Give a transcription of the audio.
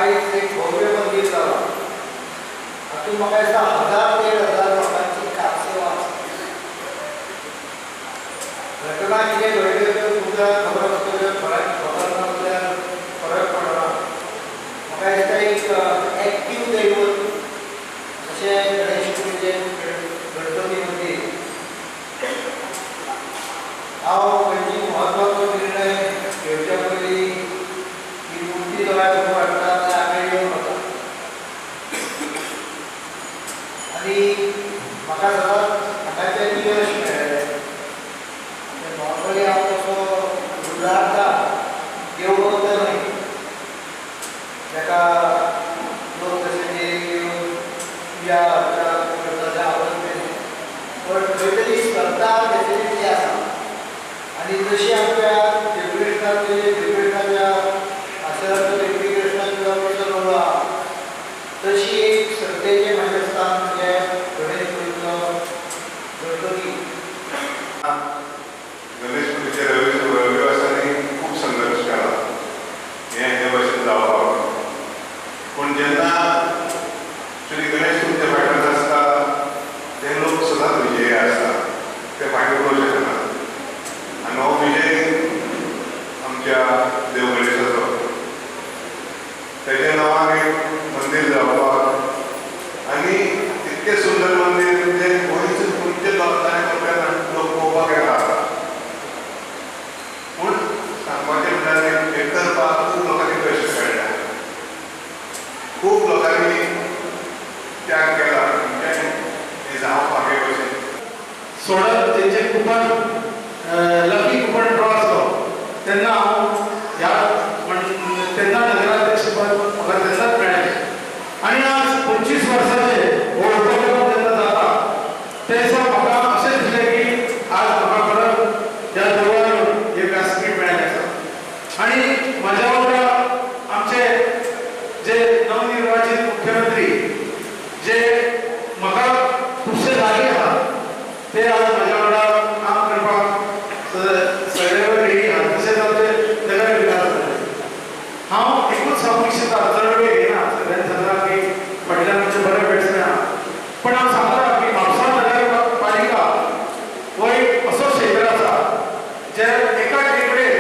आयज एक भव्य मंदिर जालां. हातूंत म्हाका दिसता 1000 लोकांची खासेवा घटना कितें घडल्यो त्यो तुमकां खबर आसतल्यो, थोड्यांक खबर नासल्यार फरक पडना. म्हाका दिसता एक एक्टीव दैवत अशें गणेश पुजेचें गणपती मंदिर. हांव खंयची म्हत्वाचो निर्णय घेवच्या पयलीं ही मूर्ती दोळ्या समोर हाडटा जाल्यार हांवें येवन वता. आनी म्हाका सदांच हांगाचें यश मेळ्ळें. नॉर्मली हांव तसो उदारता देव तर न्हय, ताका लोक जशे येवन पुजा अर्चा करता तें आवडटा, पण खंय तरी श्रद्धा तेची आसा. आनी जशी आमच्या देवकृष्णाच्या आशिर्वाद देवकृष्णाच्या जवळ आहा तशी एक श्रद्धेचें म्हाजें स्थान म्हणजे गणेश पुजेचो गणपती. गणेश पुजेच्या रविवासांनी खूब संघर्ष केला हे भाशेन जावपाक. पूण जेन्ना श्री गणेश तुमच्या फाटल्यान आसता ते लोक सदांच विजयी आसता, ते फाटीं उडोवंक शकना. आनी हो विजय आमच्या देव गणेशाचो. तेच्या नांवान एक मंदिर जावपाक आनी इतकें सुंदर मंदिर म्हणजे गोंयचे खंयचे लोक पळोवपाक येता. पूण सांगपाचें म्हणल्यार हे करपाक खूब लोकांनी कश्ट काडल्या, खूब लोकांनी त्याग केला म्हणजे हे जावपाक हे भशेन. सोडत तेंचें कुपन लकी कुपन ड्रॉ आसलो तेन्ना हांव ह्या तेन्ना नगराध्यक्ष पद म्हाका तेन्नाच मेळ्ळें. आनी आज 25 वर्सांचे हो उपक्रम जेन्ना जाता ते दिसा म्हाका अशें दिसलें की आज म्हाका परत ह्या देवळान एक व्यासपीठ मेळ्ळें आसा. आनी म्हाज्या वांगडा आमचे जे नवनिर्वाचित मुख्यमंत्री जे म्हाका खुबशे लागीं आहा ते आज म्हाज्या वांगडा काम करपाक सदैव रेडी आहा. तशेंच आमचे नगर विकास जाले. हांव एकूच सांगूंक इच्छिता, चड वेळ घेयना. सगळ्यांनी सांगलां की फाटल्यान आमचे बरे बॅट्समॅन आहा, पण हांव सांगता की म्हापसा नगरपालिका हो एक असो क्षेत्र आसा जे एका टेकडेर